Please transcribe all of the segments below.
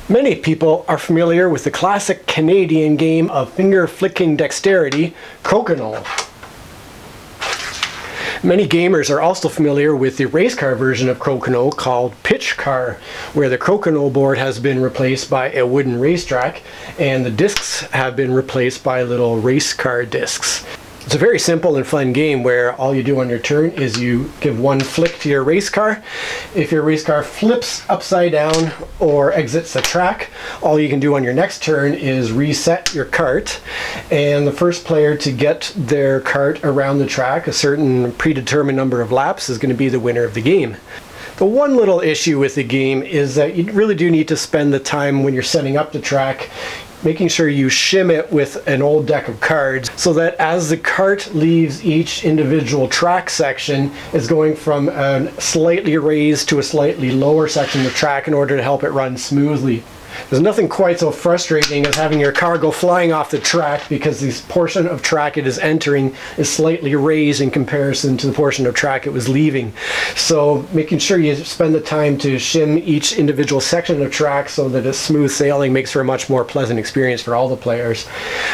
Many people are familiar with the classic Canadian game of finger-flicking dexterity, crokinole. Many gamers are also familiar with the race car version of crokinole called pitch car, where the crokinole board has been replaced by a wooden racetrack and the discs have been replaced by little race car discs. It's a very simple and fun game where all you do on your turn is you give one flick to your race car. If your race car flips upside down or exits the track, all you can do on your next turn is reset your cart, and the first player to get their cart around the track a certain predetermined number of laps is going to be the winner of the game. The one little issue with the game is that you really do need to spend the time when you're setting up the track making sure you shim it with an old deck of cards so that as the cart leaves each individual track section, it's going from a slightly raised to a slightly lower section of the track in order to help it run smoothly. There's nothing quite so frustrating as having your car go flying off the track because the portion of track it is entering is slightly raised in comparison to the portion of track it was leaving. So making sure you spend the time to shim each individual section of track so that it's smooth sailing makes for a much more pleasant experience for all the players.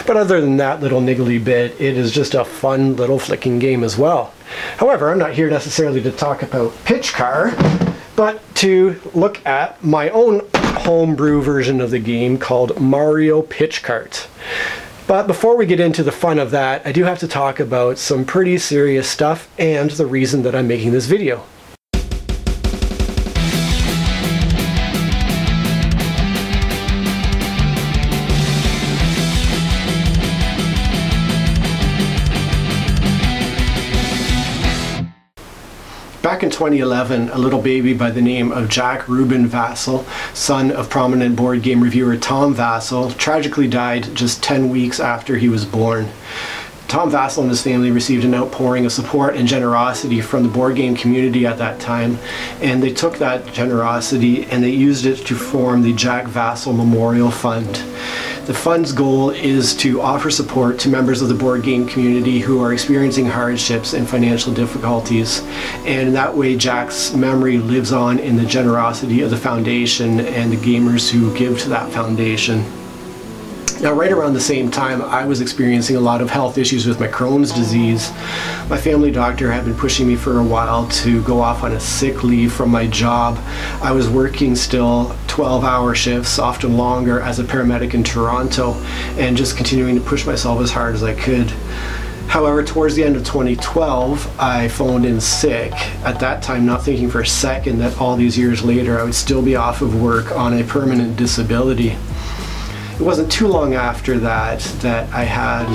But other than that little niggly bit, it is just a fun little flicking game as well. However, I'm not here necessarily to talk about pitch car, but to look at my own homebrew version of the game called Mario Pitch Kart. But before we get into the fun of that, I do have to talk about some pretty serious stuff and the reason that I'm making this video. Back in 2011, a little baby by the name of Jack Reuben Vassell, son of prominent board game reviewer Tom Vassell, tragically died just 10 weeks after he was born. Tom Vassell and his family received an outpouring of support and generosity from the board game community at that time, and they took that generosity and they used it to form the Jack Vassell Memorial Fund. The fund's goal is to offer support to members of the board game community who are experiencing hardships and financial difficulties, and that way Jack's memory lives on in the generosity of the foundation and the gamers who give to that foundation. Now, right around the same time, I was experiencing a lot of health issues with my Crohn's disease. My family doctor had been pushing me for a while to go off on a sick leave from my job. I was working still 12-hour shifts, often longer, as a paramedic in Toronto, and just continuing to push myself as hard as I could. However, towards the end of 2012, I phoned in sick, at that time not thinking for a second that all these years later I would still be off of work on a permanent disability. It wasn't too long after that I had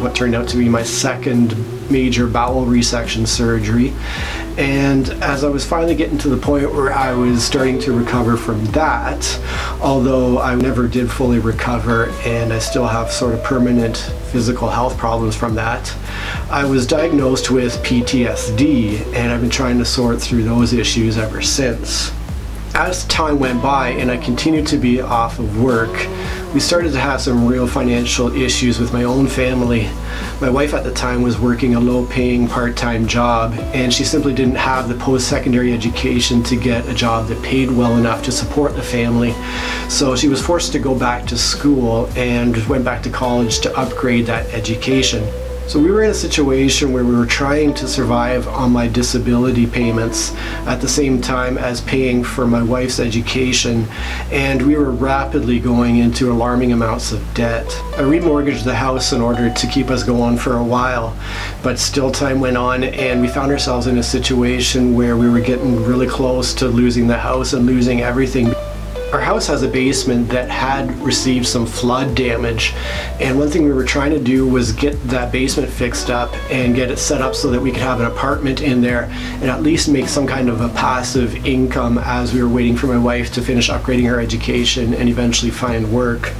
what turned out to be my second major bowel resection surgery, and as I was finally getting to the point where I was starting to recover from that, although I never did fully recover and I still have sort of permanent physical health problems from that, I was diagnosed with PTSD, and I've been trying to sort through those issues ever since. As time went by and I continued to be off of work, we started to have some real financial issues with my own family. My wife at the time was working a low-paying part-time job, and she simply didn't have the post-secondary education to get a job that paid well enough to support the family. So she was forced to go back to school and went back to college to upgrade that education. So we were in a situation where we were trying to survive on my disability payments at the same time as paying for my wife's education, and we were rapidly going into alarming amounts of debt. I remortgaged the house in order to keep us going for a while, but still time went on and we found ourselves in a situation where we were getting really close to losing the house and losing everything. Our house has a basement that had received some flood damage, and one thing we were trying to do was get that basement fixed up and get it set up so that we could have an apartment in there and at least make some kind of a passive income as we were waiting for my wife to finish upgrading her education and eventually find work.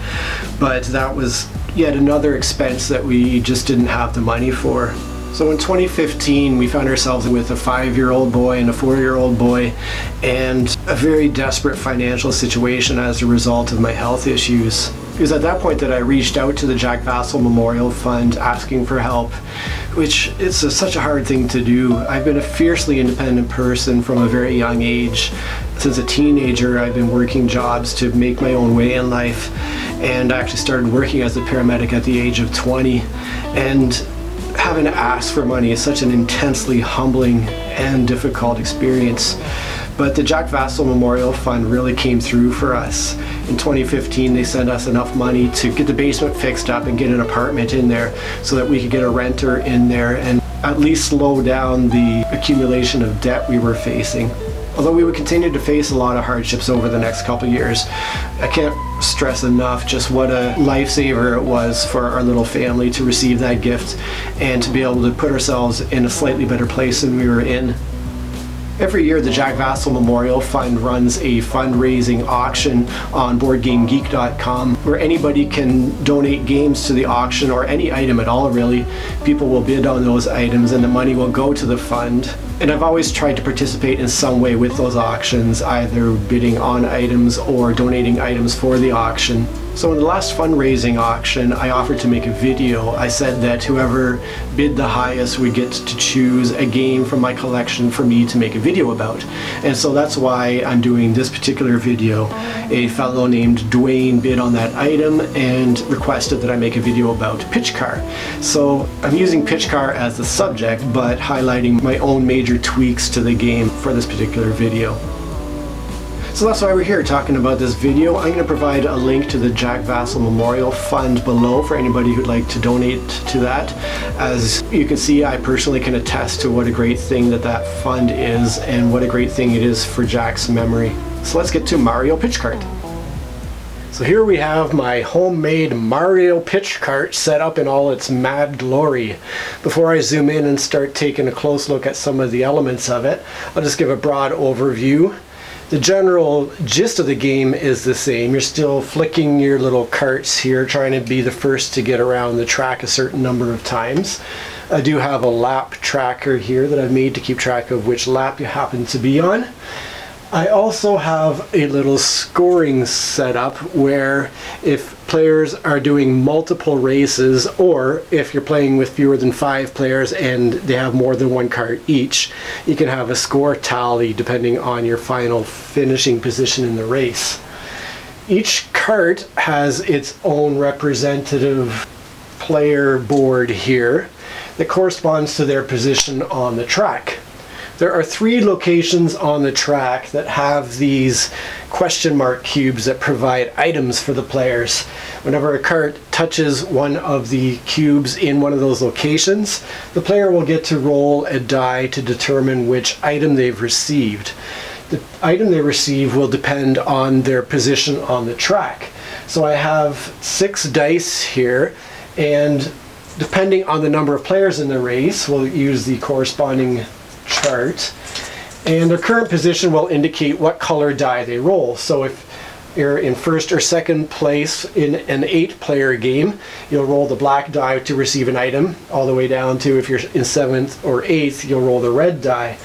But that was yet another expense that we just didn't have the money for. So in 2015, we found ourselves with a 5-year-old boy and a 4-year-old boy, and a very desperate financial situation as a result of my health issues. It was at that point that I reached out to the Jack Vassell Memorial Fund asking for help, which is such a hard thing to do. I've been a fiercely independent person from a very young age, Since a teenager, I've been working jobs to make my own way in life, and I actually started working as a paramedic at the age of 20. And having to ask for money is such an intensely humbling and difficult experience. But the Jack Vassal Memorial Fund really came through for us. In 2015, they sent us enough money to get the basement fixed up and get an apartment in there so that we could get a renter in there and at least slow down the accumulation of debt we were facing. Although we would continue to face a lot of hardships over the next couple years, I can't stress enough just what a lifesaver it was for our little family to receive that gift and to be able to put ourselves in a slightly better place than we were in. Every year, the Jack Vassal Memorial Fund runs a fundraising auction on BoardGameGeek.com where anybody can donate games to the auction, or any item at all really. People will bid on those items and the money will go to the fund. And I've always tried to participate in some way with those auctions, either bidding on items or donating items for the auction. So in the last fundraising auction, I offered to make a video. I said that whoever bid the highest would get to choose a game from my collection for me to make a video about. And so that's why I'm doing this particular video. A fellow named Dwayne bid on that item and requested that I make a video about Pitch Car. So I'm using Pitch Car as the subject, but highlighting my own major tweaks to the game for this particular video. So that's why we're here talking about this video. I'm going to provide a link to the Jack Vassal Memorial Fund below for anybody who'd like to donate to that. As you can see, I personally can attest to what a great thing that fund is and what a great thing it is for Jack's memory. So let's get to Mario Pitch Cart. So here we have my homemade Mario Pitch Cart set up in all its mad glory. Before I zoom in and start taking a close look at some of the elements of it, I'll just give a broad overview. The general gist of the game is the same. You're still flicking your little carts here, trying to be the first to get around the track a certain number of times. I do have a lap tracker here that I've made to keep track of which lap you happen to be on. I also have a little scoring setup where if players are doing multiple races, or if you're playing with fewer than 5 players and they have more than 1 cart each, you can have a score tally depending on your final finishing position in the race. Each cart has its own representative player board here that corresponds to their position on the track. There are 3 locations on the track that have these question mark cubes that provide items for the players. Whenever a cart touches one of the cubes in one of those locations, the player will get to roll a die to determine which item they've received. The item they receive will depend on their position on the track. So I have 6 dice here, and depending on the number of players in the race, we'll use the corresponding chart, and their current position will indicate what color die they roll. So if you're in first or second place in an 8-player game, you'll roll the black die to receive an item, all the way down to if you're in 7th or 8th, you'll roll the red die.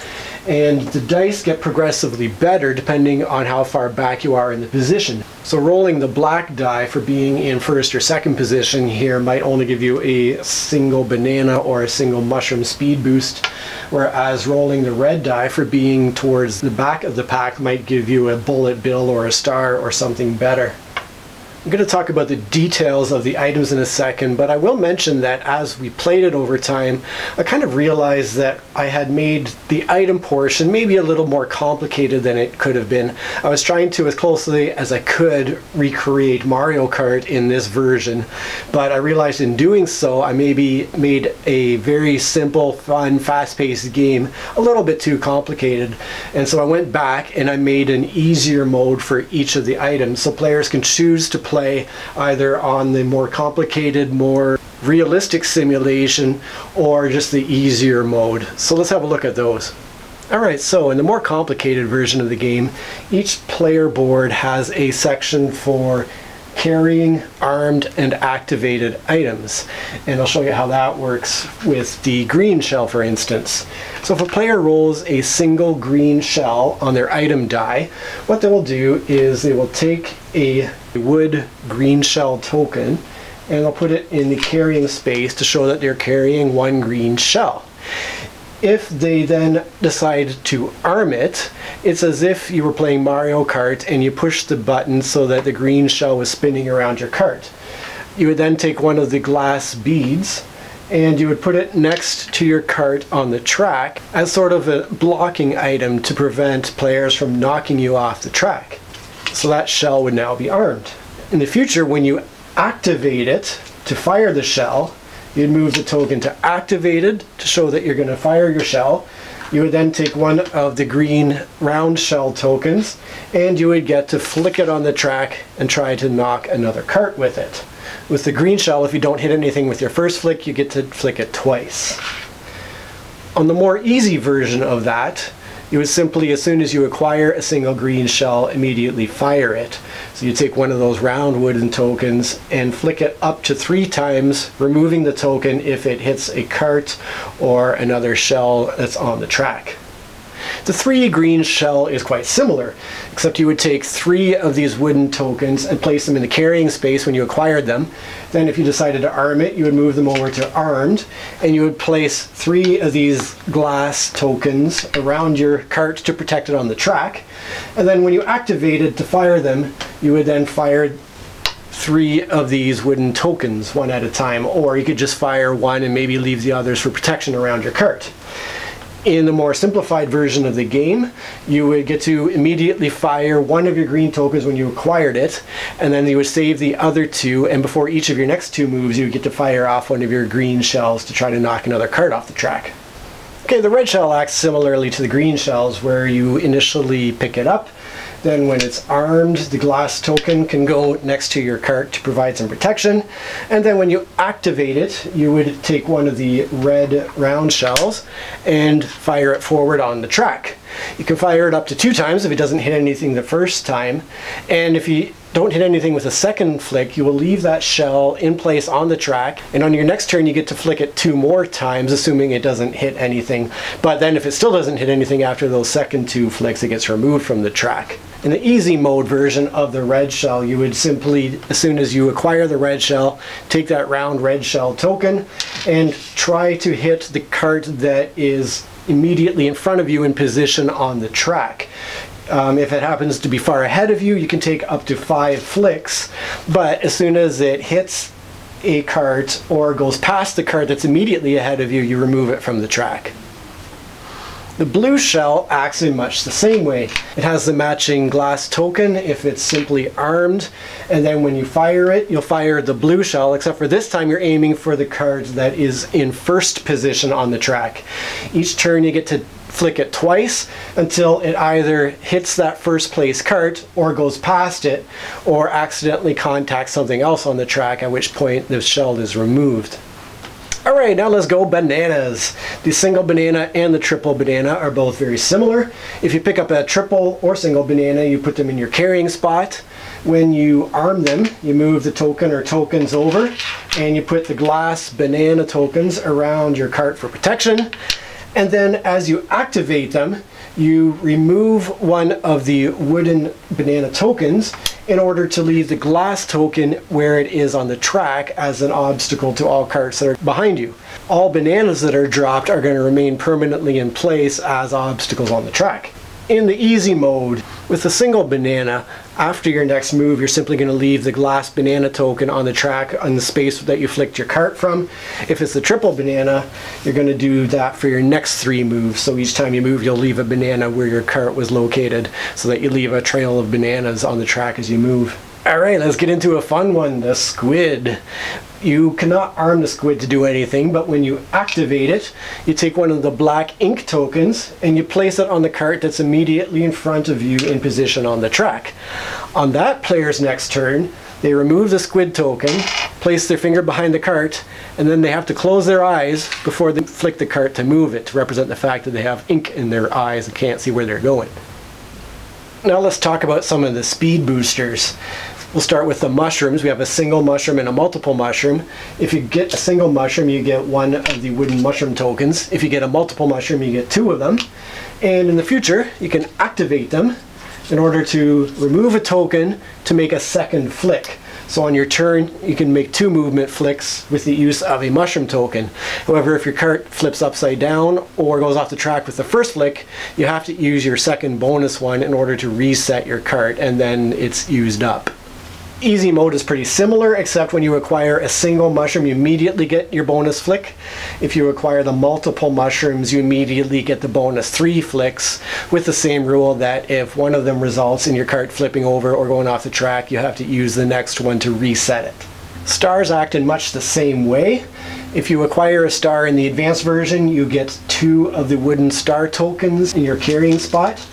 And the dice get progressively better depending on how far back you are in the position. So rolling the black die for being in first or second position here might only give you a single banana or a single mushroom speed boost, whereas rolling the red die for being towards the back of the pack might give you a bullet bill or a star or something better. I'm going to talk about the details of the items in a second, but I will mention that as we played it over time, I kind of realized that I had made the item portion maybe a little more complicated than it could have been. I was trying to, as closely as I could, recreate Mario Kart in this version, but I realized in doing so, I maybe made a very simple, fun, fast-paced game a little bit too complicated. And so I went back and I made an easier mode for each of the items, so players can choose to play either on the more complicated, more realistic simulation, or just the easier mode. So let's have a look at those. Alright, so in the more complicated version of the game, each player board has a section for carrying armed and activated items. And I'll show you how that works with the green shell, for instance. So if a player rolls a single green shell on their item die, what they will do is they will take a wood green shell token and they'll put it in the carrying space to show that they're carrying 1 green shell. If they then decide to arm it, it's as if you were playing Mario Kart and you push the button so that the green shell was spinning around your cart. You would then take one of the glass beads and you would put it next to your cart on the track as sort of a blocking item to prevent players from knocking you off the track. So that shell would now be armed. In the future, when you activate it to fire the shell, you'd move the token to activated to show that you're going to fire your shell. You would then take one of the green round shell tokens and you would get to flick it on the track and try to knock another cart with it. With the green shell, if you don't hit anything with your first flick, you get to flick it twice. On the more easy version of that, you would simply, as soon as you acquire a single green shell, immediately fire it. So you take one of those round wooden tokens and flick it up to 3 times, removing the token if it hits a cart or another shell that's on the track. The 3 green shell is quite similar, except you would take 3 of these wooden tokens and place them in the carrying space when you acquired them. Then if you decided to arm it, you would move them over to armed, and you would place 3 of these glass tokens around your cart to protect it on the track. And then when you activated to fire them, you would then fire 3 of these wooden tokens one at a time, or you could just fire one and maybe leave the others for protection around your cart. In the more simplified version of the game, you would get to immediately fire one of your green tokens when you acquired it, and then you would save the other 2, and before each of your next 2 moves, you would get to fire off one of your green shells to try to knock another cart off the track. Okay, the red shell acts similarly to the green shells, where you initially pick it up. Then when it's armed, the glass token can go next to your cart to provide some protection. And then when you activate it, you would take one of the red round shells and fire it forward on the track. You can fire it up to 2 times if it doesn't hit anything the first time. And if you don't hit anything with a second flick, you will leave that shell in place on the track, and on your next turn you get to flick it 2 more times, assuming it doesn't hit anything. But then if it still doesn't hit anything after those second 2 flicks, it gets removed from the track. In the easy mode version of the red shell, you would simply, as soon as you acquire the red shell, take that round red shell token and try to hit the cart that is immediately in front of you in position on the track. If it happens to be far ahead of you, you can take up to 5 flicks, but as soon as it hits a cart or goes past the cart that's immediately ahead of you, you remove it from the track. The blue shell acts in much the same way. It has the matching glass token if it's simply armed, and then when you fire it, you'll fire the blue shell, except for this time you're aiming for the cart that is in first position on the track. Each turn you get to flick it twice until it either hits that first place cart or goes past it or accidentally contacts something else on the track, at which point the shell is removed. Alright, now let's go bananas. The single banana and the triple banana are both very similar. If you pick up a triple or single banana, you put them in your carrying spot. When you arm them, you move the token or tokens over and you put the glass banana tokens around your cart for protection. And then as you activate them, you remove one of the wooden banana tokens in order to leave the glass token where it is on the track as an obstacle to all carts that are behind you. All bananas that are dropped are going to remain permanently in place as obstacles on the track. In the easy mode, with a single banana, after your next move, you're simply going to leave the glass banana token on the track on the space that you flicked your cart from. If it's the triple banana, you're going to do that for your next 3 moves. So each time you move, you'll leave a banana where your cart was located so that you leave a trail of bananas on the track as you move. Alright, let's get into a fun one, the squid. You cannot arm the squid to do anything, but when you activate it, you take one of the black ink tokens and you place it on the cart that's immediately in front of you in position on the track. On that player's next turn, they remove the squid token, place their finger behind the cart, and then they have to close their eyes before they flick the cart to move it, to represent the fact that they have ink in their eyes and can't see where they're going. Now let's talk about some of the speed boosters. We'll start with the mushrooms. We have a single mushroom and a multiple mushroom. If you get a single mushroom, you get one of the wooden mushroom tokens. If you get a multiple mushroom, you get 2 of them. And in the future, you can activate them in order to remove a token to make a second flick. So on your turn, you can make 2 movement flicks with the use of a mushroom token. However, if your cart flips upside down or goes off the track with the first flick, you have to use your second bonus one in order to reset your cart, and then it's used up. Easy mode is pretty similar, except when you acquire a single mushroom, you immediately get your bonus flick. If you acquire the multiple mushrooms, you immediately get the bonus 3 flicks, with the same rule that if one of them results in your cart flipping over or going off the track, you have to use the next one to reset it. Stars act in much the same way. If you acquire a star in the advanced version, you get 2 of the wooden star tokens in your carrying spot.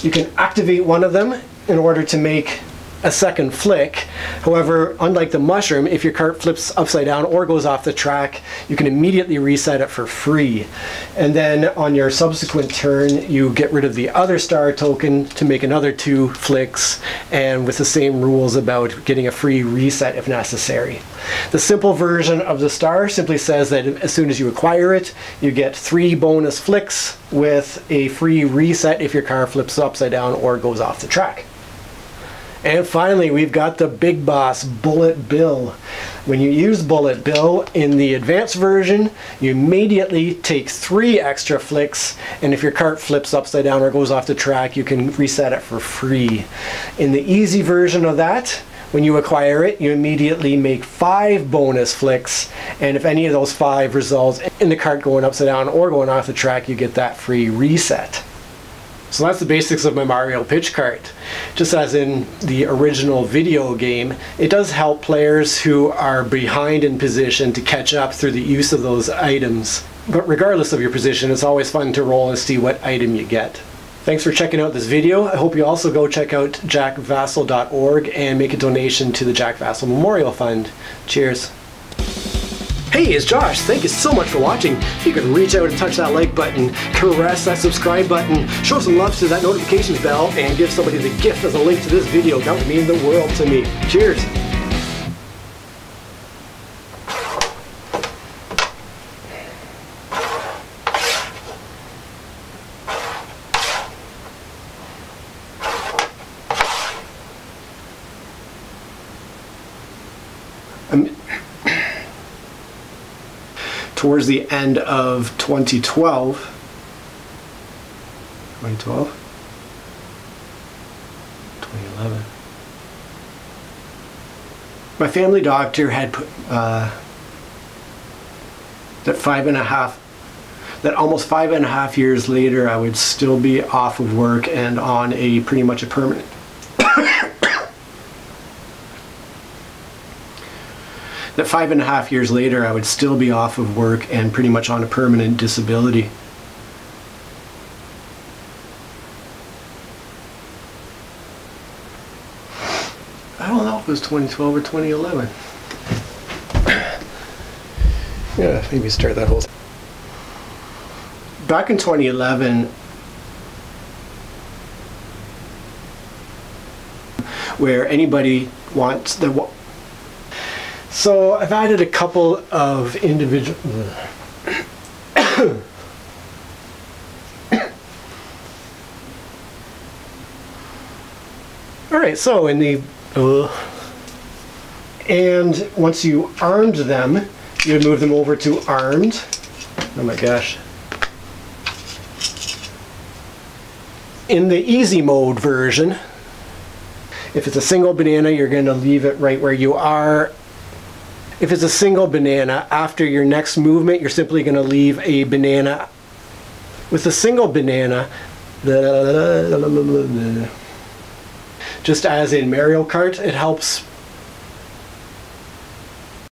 You can activate one of them in order to make a second flick. However, unlike the mushroom, if your cart flips upside down or goes off the track, you can immediately reset it for free. And then on your subsequent turn, you get rid of the other star token to make another 2 flicks, and with the same rules about getting a free reset if necessary. The simple version of the star simply says that as soon as you acquire it, you get 3 bonus flicks with a free reset if your car flips upside down or goes off the track. And finally, we've got the big boss, Bullet Bill. When you use Bullet Bill in the advanced version, you immediately take 3 extra flicks, and if your cart flips upside down or goes off the track, you can reset it for free. In the easy version of that, when you acquire it, you immediately make 5 bonus flicks, and if any of those 5 results in the cart going upside down or going off the track, you get that free reset. So that's the basics of my Mario Pitch Cart. Just as in the original video game, it does help players who are behind in position to catch up through the use of those items. But regardless of your position, it's always fun to roll and see what item you get. Thanks for checking out this video. I hope you also go check out jackvassal.org and make a donation to the Jack Vassal Memorial Fund. Cheers. Hey, it's Josh. Thank you so much for watching. If you could reach out and touch that like button, caress that subscribe button, show some love to that notifications bell, and give somebody the gift as a link to this video, that would mean the world to me. Cheers. Towards the end of 2012, my family doctor had put that almost 5.5 years later, I would still be off of work and on a pretty much a permanent that 5.5 years later, I would still be off of work and pretty much on a permanent disability. I don't know if it was 2012 or 2011. Yeah, maybe start that whole thing. Back in 2011, where anybody wants the... So I've added a couple of individual... Alright, so in the... and once you armed them, you would move them over to armed. Oh my gosh. In the easy mode version, if it's a single banana, you're going to leave it right where you are. If it's a single banana, after your next movement, you're simply going to leave a banana. With a single banana, just as in Mario Kart, it helps